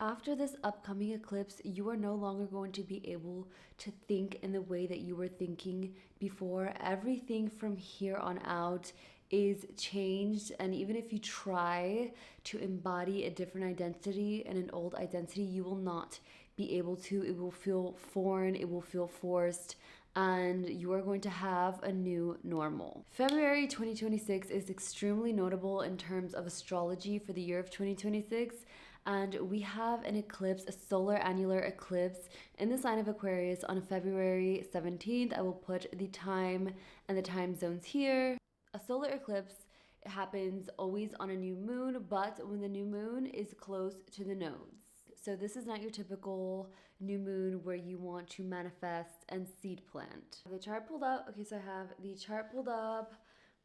After this upcoming eclipse, you are no longer going to be able to think in the way that you were thinking before. Everything from here on out is changed, and even if you try to embody a different identity and an old identity, you will not be able to. It will feel foreign, it will feel forced, and you are going to have a new normal. February 2026 is extremely notable in terms of astrology for the year of 2026. And we have an eclipse, a solar annular eclipse in the sign of Aquarius on February 17th. I will put the time and the time zones here. A solar eclipse happens always on a new moon, but when the new moon is close to the nodes. So this is not your typical new moon where you want to manifest and seed plant. The chart pulled up. Okay, so I have the chart pulled up,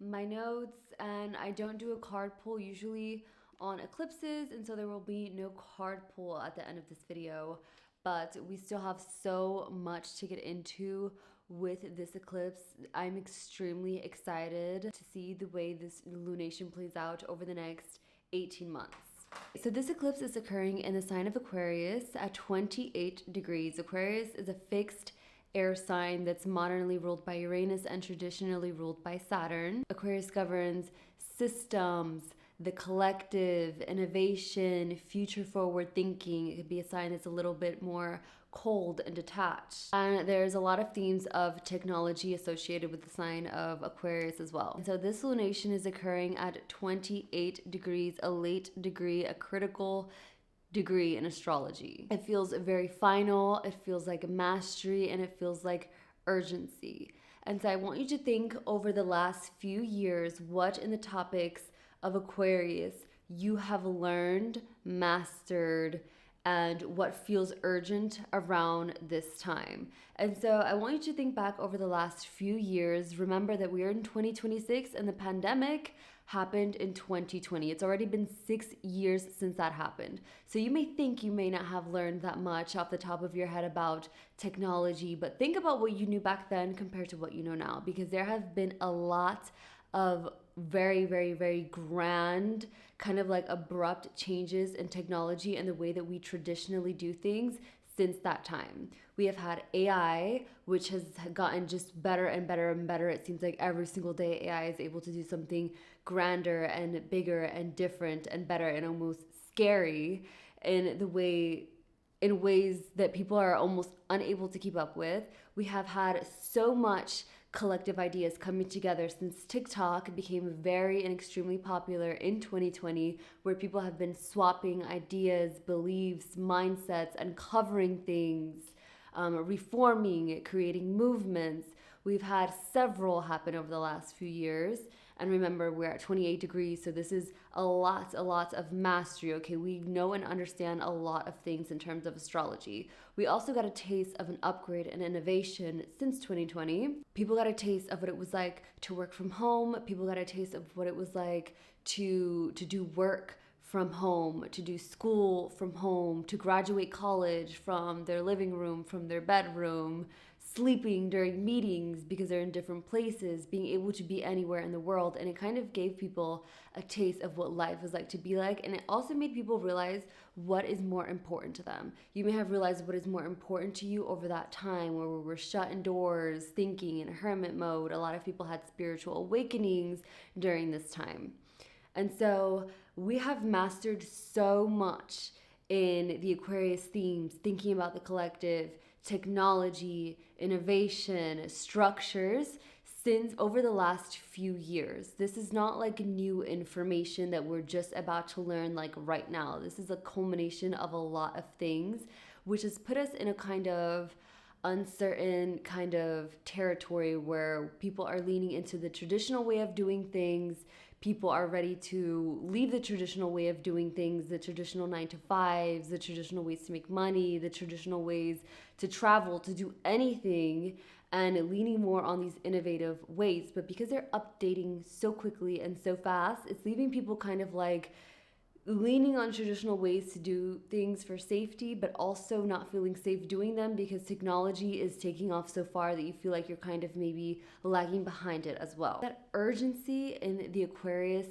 my notes, and I don't do a card pull usually on eclipses, and so there will be no card pull at the end of this video, but we still have so much to get into with this eclipse. I'm extremely excited to see the way this lunation plays out over the next 18 months. So this eclipse is occurring in the sign of Aquarius at 28 degrees. Aquarius is a fixed air sign that's modernly ruled by Uranus and traditionally ruled by Saturn. Aquarius governs systems, the collective, innovation, future forward thinking. It could be a sign that's a little bit more cold and detached. And there's a lot of themes of technology associated with the sign of Aquarius as well. And so this lunation is occurring at 28 degrees, a late degree, a critical degree in astrology. It feels very final, it feels like mastery, and it feels like urgency. And so I want you to think over the last few years, what in the topics of Aquarius you have learned, mastered, and what feels urgent around this time. And so I want you to think back over the last few years. Remember that we are in 2026 and the pandemic happened in 2020. It's already been 6 years since that happened. So you may think you may not have learned that much off the top of your head about technology, but think about what you knew back then compared to what you know now, because there have been a lot of very, very, very grand, kind of like abrupt changes in technology and the way that we traditionally do things since that time. We have had AI, which has gotten just better and better and better. It seems like every single day AI is able to do something grander and bigger and different and better and almost scary in ways that people are almost unable to keep up with. We have had so much collective ideas coming together since TikTok became very and extremely popular in 2020, where people have been swapping ideas, beliefs, mindsets, and covering things, reforming, creating movements. We've had several happen over the last few years. And remember, we're at 28 degrees, so this is a lot of mastery, okay? We know and understand a lot of things in terms of astrology. We also got a taste of an upgrade and innovation since 2020. People got a taste of what it was like to work from home. People got a taste of what it was like to do work from home, to do school from home, to graduate college from their living room, from their bedroom, sleeping during meetings because they're in different places, being able to be anywhere in the world. And it kind of gave people a taste of what life was like to be like. And it also made people realize what is more important to them. You may have realized what is more important to you over that time where we were shut indoors, thinking in hermit mode. A lot of people had spiritual awakenings during this time. And so we have mastered so much in the Aquarius themes, thinking about the collective, technology, innovation, structures since over the last few years. This is not like new information that we're just about to learn like right now. This is a culmination of a lot of things, which has put us in a kind of uncertain kind of territory where people are leaning into the traditional way of doing things. People are ready to leave the traditional way of doing things, the traditional 9-to-5s, the traditional ways to make money, the traditional ways to travel, to do anything, and leaning more on these innovative ways. But because they're updating so quickly and so fast, it's leaving people kind of like leaning on traditional ways to do things for safety, but also not feeling safe doing them because technology is taking off so far that you feel like you're kind of maybe lagging behind it as well. That urgency in the Aquarius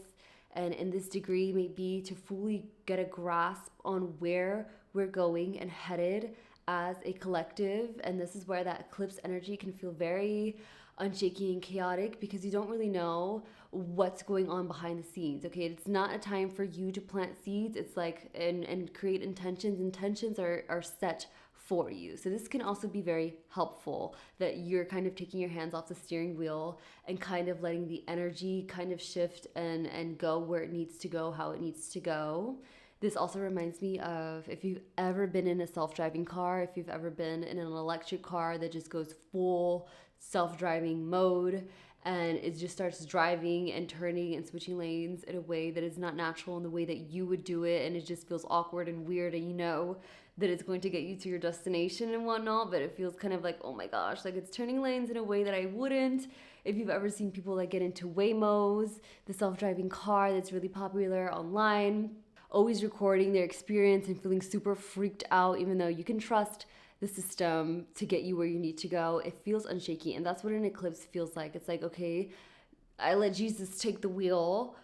and in this degree may be to fully get a grasp on where we're going and headed as a collective. And this is where that eclipse energy can feel very unshaky and chaotic, because you don't really know what's going on behind the scenes. Okay, it's not a time for you to plant seeds. It's like and create intentions. Intentions are set for you. So this can also be very helpful, that you're kind of taking your hands off the steering wheel and kind of letting the energy kind of shift and go where it needs to go, how it needs to go. This also reminds me of, if you've ever been in a self-driving car, if you've ever been in an electric car that just goes full self-driving mode, and it just starts driving and turning and switching lanes in a way that is not natural in the way that you would do it, and it just feels awkward and weird, and you know that it's going to get you to your destination and whatnot, but it feels kind of like, oh my gosh, like it's turning lanes in a way that I wouldn't. If you've ever seen people like get into Waymos, the self-driving car that's really popular online, always recording their experience and feeling super freaked out, even though you can trust the system to get you where you need to go. It feels unshaky, and that's what an eclipse feels like. It's like, okay, I let Jesus take the wheel,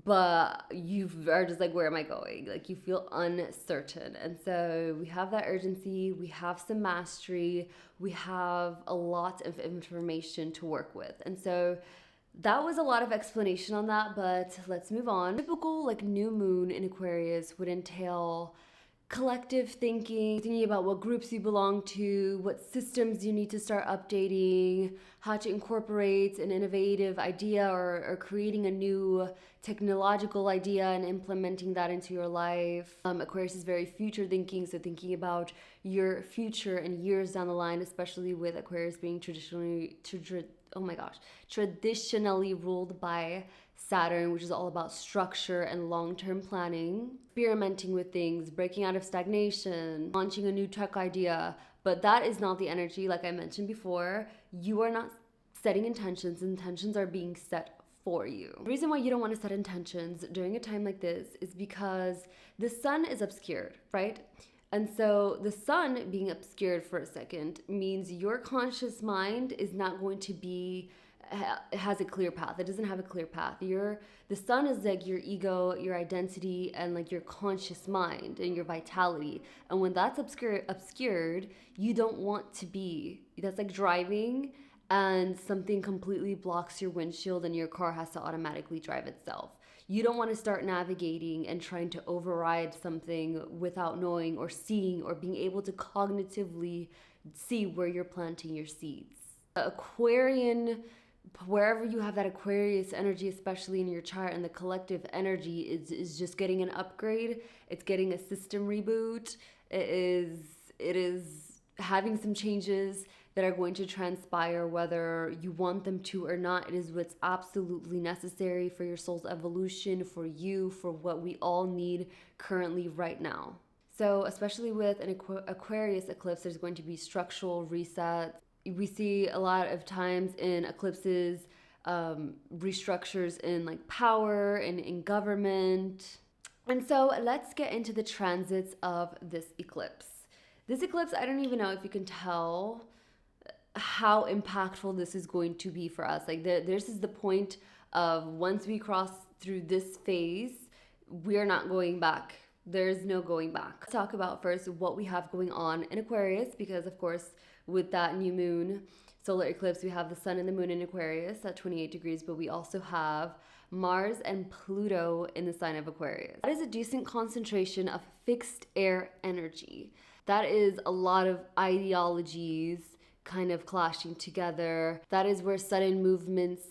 but you are just like, where am I going? Like, you feel uncertain. And so we have that urgency, we have some mastery, we have a lot of information to work with. And so that was a lot of explanation on that, but let's move on. Typical like new moon in Aquarius would entail collective thinking about what groups you belong to, what systems you need to start updating, how to incorporate an innovative idea or creating a new technological idea and implementing that into your life. Aquarius is very future thinking, so thinking about your future and years down the line, especially with Aquarius being traditionally ruled by Saturn, which is all about structure and long-term planning, experimenting with things, breaking out of stagnation, launching a new tech idea. But that is not the energy, like I mentioned before. You are not setting intentions. Intentions are being set for you. The reason why you don't want to set intentions during a time like this is because the sun is obscured, right? And so the sun being obscured for a second means your conscious mind is not going to be, it has a clear path. It doesn't have a clear path. The sun is like your ego, your identity, and like your conscious mind and your vitality. And when that's obscured, you don't want to be. That's like driving and something completely blocks your windshield and your car has to automatically drive itself. You don't want to start navigating and trying to override something without knowing or seeing or being able to cognitively see where you're planting your seeds. Aquarian, wherever you have that Aquarius energy, especially in your chart, and the collective energy is just getting an upgrade. It's getting a system reboot. It is having some changes that are going to transpire whether you want them to or not. It is what's absolutely necessary for your soul's evolution, for you, for what we all need currently right now. So especially with an Aquarius eclipse, there's going to be structural resets. We see a lot of times in eclipses, restructures in like power and in government. And so let's get into the transits of this eclipse. This eclipse, I don't even know if you can tell how impactful this is going to be for us. Like this is the point of, once we cross through this phase, we're not going back. There's no going back. Let's talk about first what we have going on in Aquarius, because of course with that new moon solar eclipse, we have the sun and the moon in Aquarius at 28 degrees, but we also have Mars and Pluto in the sign of Aquarius. That is a decent concentration of fixed air energy. That is a lot of ideologies kind of clashing together. That is where sudden movements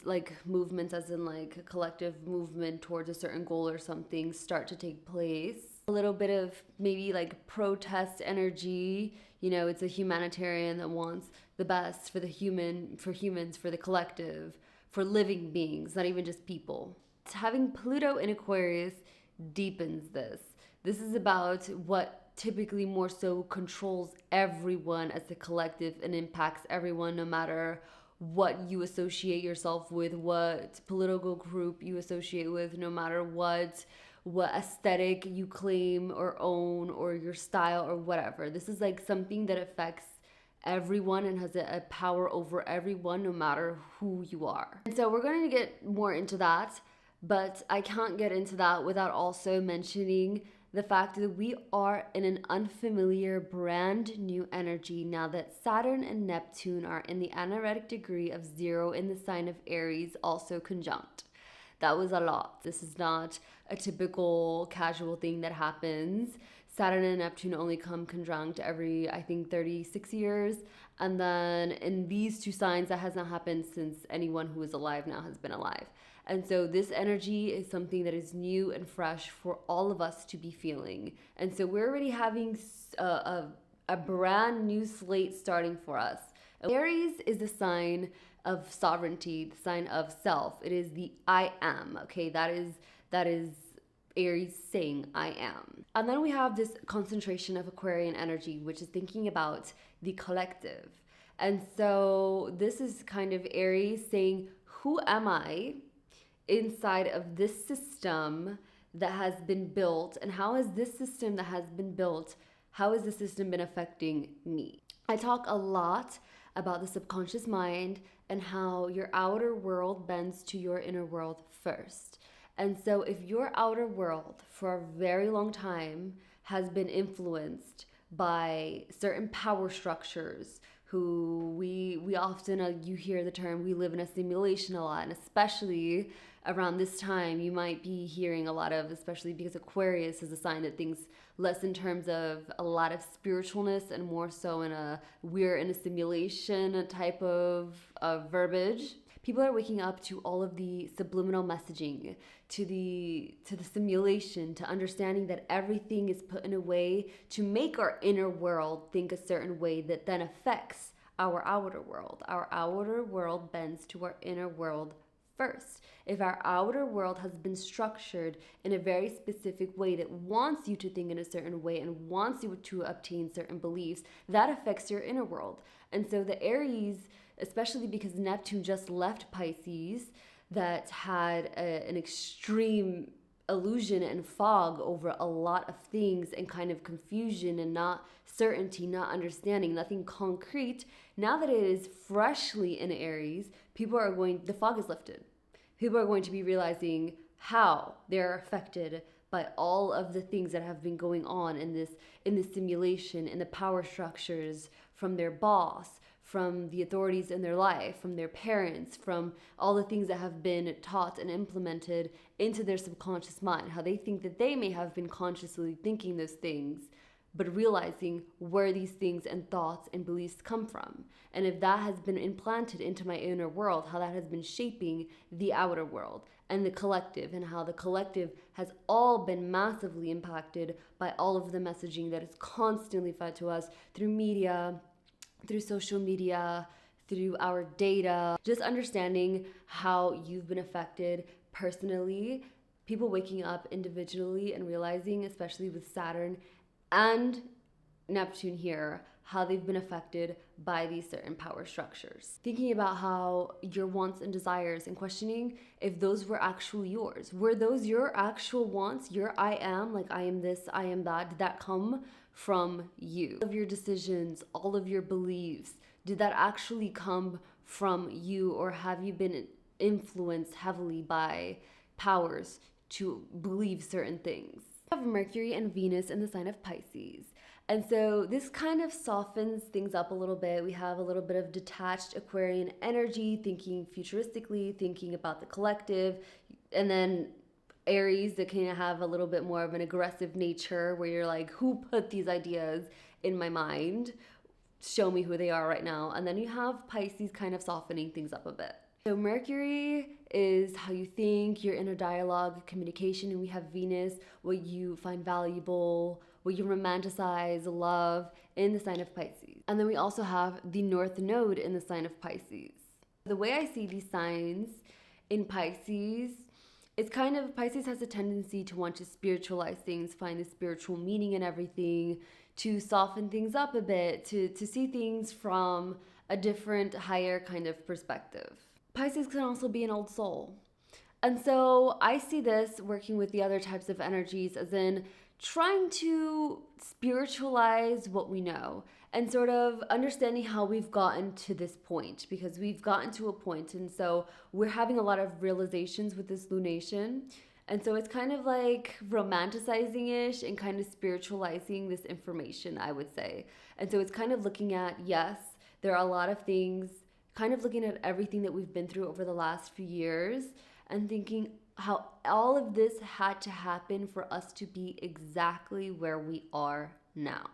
as in like a collective movement towards a certain goal or something, start to take place. A little bit of maybe like protest energy. You know, it's a humanitarian that wants the best for humans, for the collective, for living beings, not even just people. Having Pluto in Aquarius deepens this. This is about what typically more so controls everyone as a collective and impacts everyone, no matter what you associate yourself with, what political group you associate with, no matter what aesthetic you claim or own, or your style or whatever. This is like something that affects everyone and has a power over everyone, no matter who you are. And so we're going to get more into that, but I can't get into that without also mentioning the fact that we are in an unfamiliar, brand new energy now that Saturn and Neptune are in the anaretic degree of 0 in the sign of Aries, also conjunct. That was a lot. This is not a typical casual thing that happens. Saturn and Neptune only come conjunct every, I think, 36 years. And then in these two signs, that has not happened since anyone who is alive now has been alive. And so this energy is something that is new and fresh for all of us to be feeling. And so we're already having a brand new slate starting for us. Aries is the sign of sovereignty, the sign of self. It is the I am, okay? That is Aries saying I am. And then we have this concentration of Aquarian energy, which is thinking about the collective. And so this is kind of Aries saying, who am I inside of this system that has been built, and how has this system that has been built, how has the system been affecting me? I talk a lot about the subconscious mind and how your outer world bends to your inner world first. And so if your outer world for a very long time has been influenced by certain power structures, who we often, you hear the term, we live in a simulation a lot, and especially around this time, you might be hearing a lot of, especially because Aquarius is a sign that thinks less in terms of a lot of spiritualness and more so we're in a simulation type of verbiage. People are waking up to all of the subliminal messaging, to the simulation, to understanding that everything is put in a way to make our inner world think a certain way that then affects our outer world. Our outer world bends to our inner world first. If our outer world has been structured in a very specific way that wants you to think in a certain way and wants you to obtain certain beliefs, that affects your inner world. And so the Aries, especially because Neptune just left Pisces, that had an extreme illusion and fog over a lot of things and kind of confusion and not certainty, not understanding, nothing concrete. Now that it is freshly in Aries, the fog is lifted. People are going to be realizing how they're affected by all of the things that have been going on in this simulation, in the power structures from their boss, from the authorities in their life, from their parents, from all the things that have been taught and implemented into their subconscious mind, how they think that they may have been consciously thinking those things, but realizing where these things and thoughts and beliefs come from. And if that has been implanted into my inner world, how that has been shaping the outer world and the collective, and how the collective has all been massively impacted by all of the messaging that is constantly fed to us through media, through social media, through our data. Just understanding how you've been affected personally, people waking up individually and realizing, especially with Saturn and Neptune here, how they've been affected by these certain power structures. Thinking about how your wants and desires and questioning if those were actually yours. Were those your actual wants, your I am, like I am this, I am that? Did that come from you? All of your decisions, all of your beliefs, did that actually come from you, or have you been influenced heavily by powers to believe certain things? We have Mercury and Venus in the sign of Pisces. And so this kind of softens things up a little bit. We have a little bit of detached Aquarian energy, thinking futuristically, thinking about the collective. And then Aries that can have a little bit more of an aggressive nature where you're like, who put these ideas in my mind? Show me who they are right now. And then you have Pisces kind of softening things up a bit. So Mercury is how you think, your inner dialogue, communication, and we have Venus, what you find valuable, what you romanticize, love, in the sign of Pisces. And then we also have the North Node in the sign of Pisces. The way I see these signs in Pisces, it's kind of, Pisces has a tendency to want to spiritualize things, find the spiritual meaning in everything, to soften things up a bit, to see things from a different, higher kind of perspective. Pisces can also be an old soul. And so I see this working with the other types of energies as in trying to spiritualize what we know and sort of understanding how we've gotten to this point, because we've gotten to a point, and so we're having a lot of realizations with this lunation. And so it's kind of like romanticizing-ish and kind of spiritualizing this information, I would say. And so it's kind of looking at, yes, there are a lot of things, kind of looking at everything that we've been through over the last few years and thinking how all of this had to happen for us to be exactly where we are now.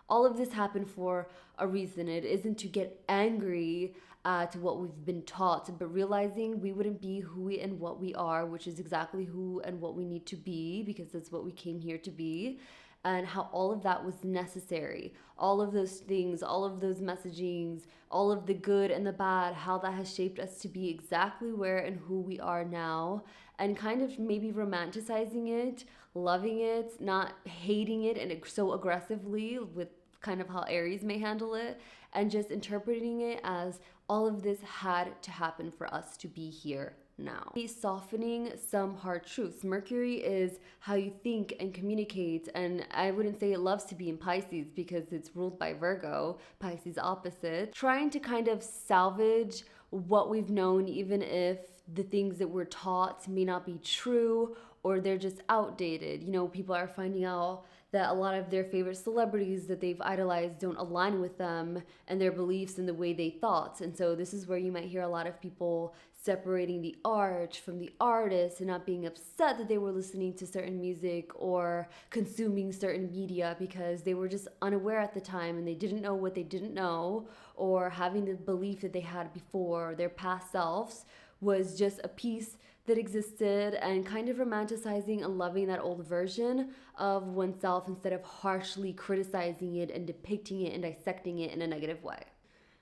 All of this happened for a reason. It isn't to get angry to what we've been taught, but realizing we wouldn't be who we and what we are, which is exactly who and what we need to be, because that's what we came here to be, and how all of that was necessary. All of those things, all of those messagings, all of the good and the bad, how that has shaped us to be exactly where and who we are now, and kind of maybe romanticizing it, loving it, not hating it and so aggressively with kind of how Aries may handle it, and just interpreting it as all of this had to happen for us to be here now. Softening some hard truths. Mercury is how you think and communicate, and I wouldn't say it loves to be in Pisces because it's ruled by Virgo, Pisces opposite. Trying to kind of salvage what we've known, even if the things that we're taught may not be true or they're just outdated. You know, people are finding out that a lot of their favorite celebrities that they've idolized don't align with them and their beliefs and the way they thought. And so this is where you might hear a lot of people separating the art from the artist and not being upset that they were listening to certain music or consuming certain media because they were just unaware at the time and they didn't know what they didn't know, or having the belief that they had before, their past selves was just a piece that existed, and kind of romanticizing and loving that old version of oneself instead of harshly criticizing it and depicting it and dissecting it in a negative way.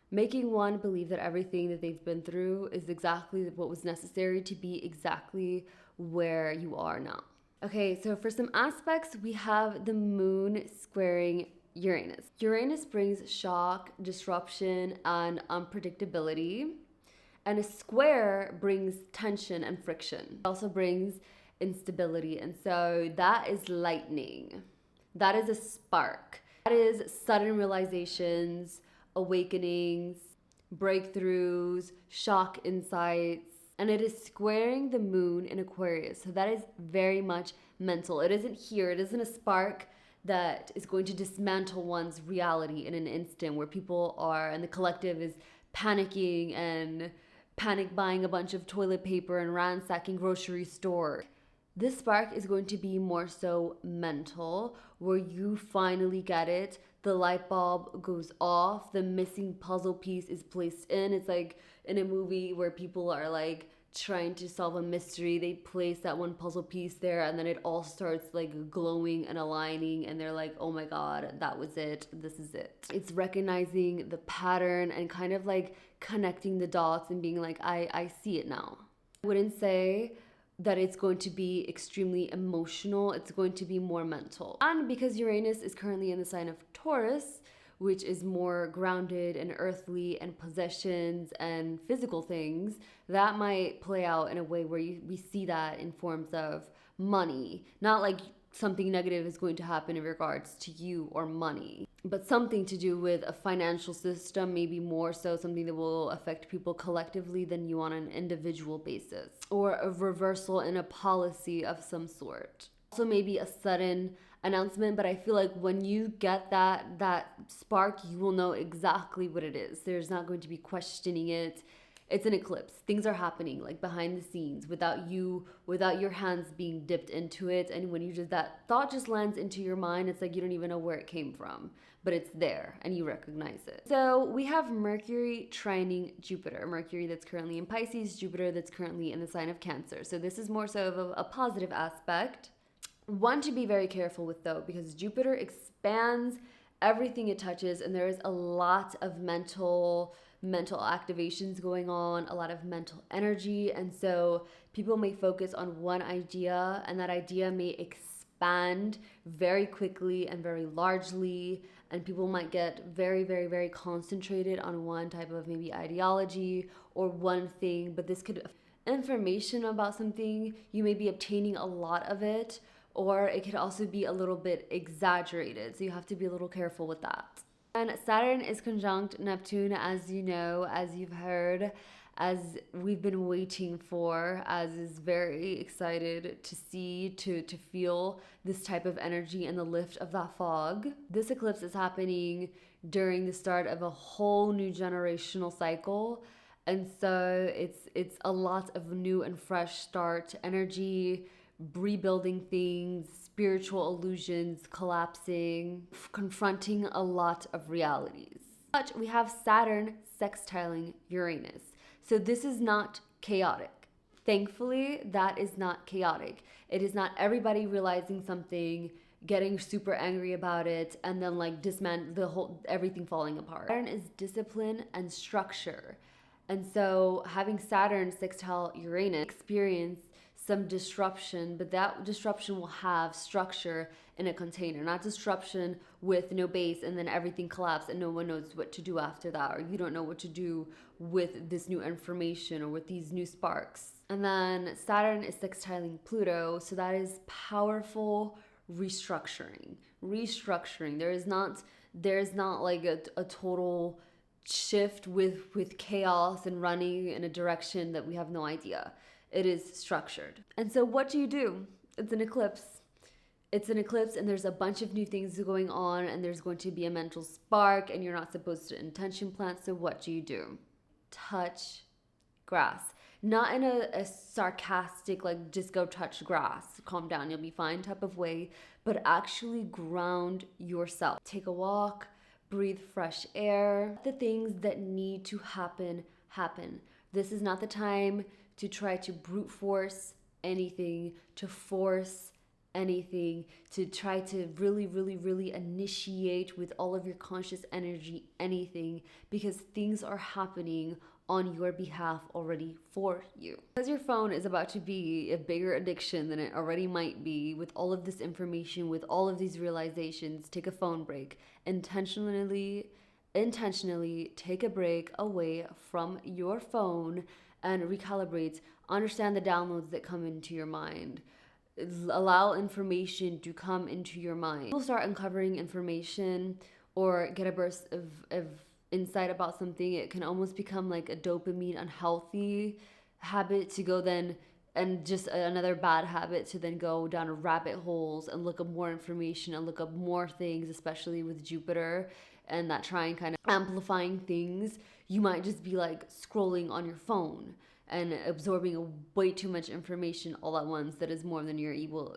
Making one believe that everything that they've been through is exactly what was necessary to be exactly where you are now. Okay, so for some aspects, we have the moon squaring Uranus. Uranus brings shock, disruption, and unpredictability. And a square brings tension and friction. It also brings instability. And so that is lightning. That is a spark. That is sudden realizations, awakenings, breakthroughs, shock insights. And it is squaring the moon in Aquarius. So that is very much mental. It isn't here. It isn't a spark that is going to dismantle one's reality in an instant, where people are, and the collective is panicking and panic buying a bunch of toilet paper and ransacking grocery store. This spark is going to be more so mental, where you finally get it. The light bulb goes off. The missing puzzle piece is placed in. It's like in a movie where people are like trying to solve a mystery. They place that one puzzle piece there and then it all starts like glowing and aligning and they're like, oh my God, that was it. This is it. It's recognizing the pattern and kind of like connecting the dots and being like, I see it now. I wouldn't say that it's going to be extremely emotional. It's going to be more mental. And because Uranus is currently in the sign of Taurus, which is more grounded and earthly and possessions and physical things, that might play out in a way where we see that in forms of money. Not like something negative is going to happen in regards to you or money, but something to do with a financial system, maybe more so something that will affect people collectively than you on an individual basis, or a reversal in a policy of some sort. Also maybe a sudden announcement, but I feel like when you get that spark, you will know exactly what it is. There's not going to be questioning it. It's an eclipse. Things are happening like behind the scenes without your hands being dipped into it. And when you just, that thought just lands into your mind, it's like you don't even know where it came from, but it's there and you recognize it. So we have Mercury trining Jupiter. Mercury that's currently in Pisces, Jupiter that's currently in the sign of Cancer. So this is more so of a positive aspect. One to be very careful with though, because Jupiter expands everything it touches, and there is a lot of mental activations going on, a lot of mental energy, and so people may focus on one idea and that idea may expand very quickly and very largely, and people might get very, very, very concentrated on one type of maybe ideology or one thing, but this could information about something, you may be obtaining a lot of it, or it could also be a little bit exaggerated. So you have to be a little careful with that. And Saturn is conjunct Neptune, as you know, as you've heard. as we've been waiting for, as is very excited to see, to feel this type of energy and the lift of that fog. This eclipse is happening during the start of a whole new generational cycle. And so it's a lot of new and fresh start energy, rebuilding things, spiritual illusions collapsing, confronting a lot of realities. But we have Saturn sextiling Uranus. So this is not chaotic. Thankfully, that is not chaotic. It is not everybody realizing something, getting super angry about it, and then like everything falling apart. Saturn is discipline and structure. And so having Saturn sextile Uranus experience some disruption, but that disruption will have structure in a container, not disruption with no base and then everything collapse and no one knows what to do after that, or you don't know what to do with this new information or with these new sparks. And then Saturn is sextiling Pluto, so that is powerful restructuring. There is not like a total shift with chaos and running in a direction that we have no idea. It is structured. And so what do? It's an eclipse. And there's a bunch of new things going on, and there's going to be a mental spark, and you're not supposed to intention plant. So what do? Touch grass. Not in a sarcastic, like, just go touch grass, calm down, you'll be fine type of way, but actually ground yourself. Take a walk, breathe fresh air. The things that need to happen. This is not the time to try to brute force anything, to force anything, to try to really initiate with all of your conscious energy anything, because things are happening on your behalf already for you. Because your phone is about to be a bigger addiction than it already might be, with all of this information, with all of these realizations, take a phone break. Intentionally take a break away from your phone and recalibrate. Understand the downloads that come into your mind. Allow information to come into your mind. You'll start uncovering information or get a burst of insight about something. It can almost become like a dopamine unhealthy habit to go then, and just another bad habit to then go down rabbit holes and look up more information and look up more things, especially with Jupiter and that trying kind of amplifying things. You might just be like scrolling on your phone and absorbing way too much information all at once that is more than you're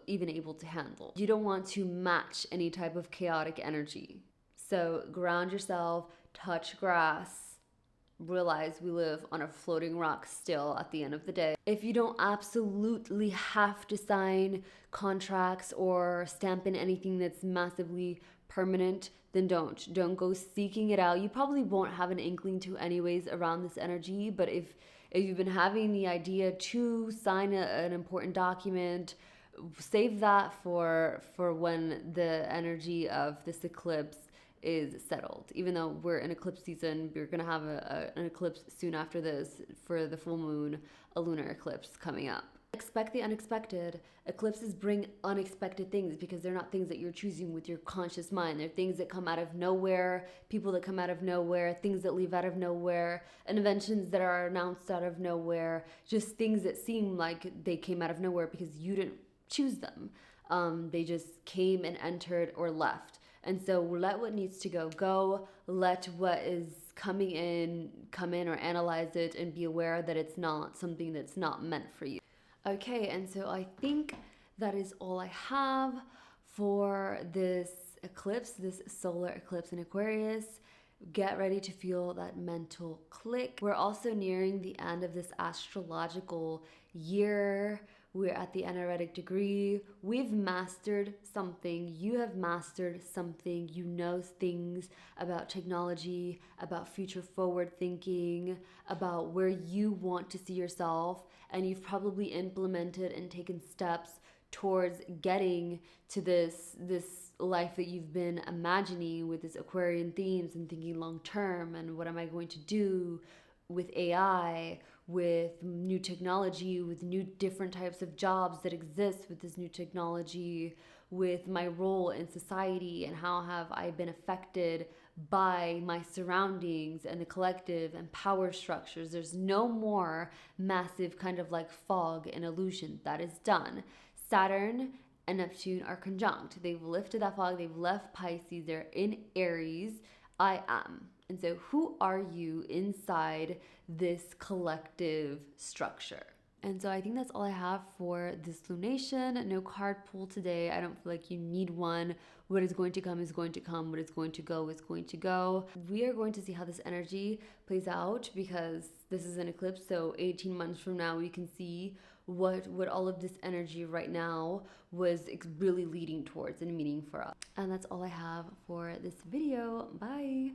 even able to handle. You don't want to match any type of chaotic energy. So ground yourself, touch grass, realize we live on a floating rock still at the end of the day. If you don't absolutely have to sign contracts or stamp in anything that's massively permanent, then don't go seeking it out. You probably won't have an inkling to anyways around this energy, but if you've been having the idea to sign an important document, save that for when the energy of this eclipse is settled. Even though we're in eclipse season, we're going to have an eclipse soon after this for the full moon, a lunar eclipse coming up. Expect the unexpected. Eclipses bring unexpected things because they're not things that you're choosing with your conscious mind. They're things that come out of nowhere, people that come out of nowhere, things that leave out of nowhere, inventions that are announced out of nowhere, just things that seem like they came out of nowhere because you didn't choose them. They just came and entered or left. And so let what needs to go. Let what is coming in, come in, or analyze it and be aware that it's not something that's not meant for you. Okay, and so I think that is all I have for this eclipse, this solar eclipse in Aquarius. Get ready to feel that mental click. We're also nearing the end of this astrological year. We're at the energetic degree. We've mastered something. You have mastered something. You know things about technology, about future forward thinking, about where you want to see yourself. And you've probably implemented and taken steps towards getting to this life that you've been imagining with this Aquarian themes and thinking long term, and what am I going to do with AI, with new technology, with new different types of jobs that exist with this new technology, with my role in society and how have I been affected by my surroundings and the collective and power structures. There's no more massive kind of like fog and illusion. That is done. Saturn and Neptune are conjunct. They've lifted that fog. They've left Pisces. They're in Aries. I am. And so who are you inside this collective structure? And so I think that's all I have for this lunation. No card pull today. I don't feel like you need one. What is going to come is going to come. What is going to go is going to go. We are going to see how this energy plays out because this is an eclipse. So 18 months from now, we can see what all of this energy right now was really leading towards and meaning for us. And that's all I have for this video. Bye.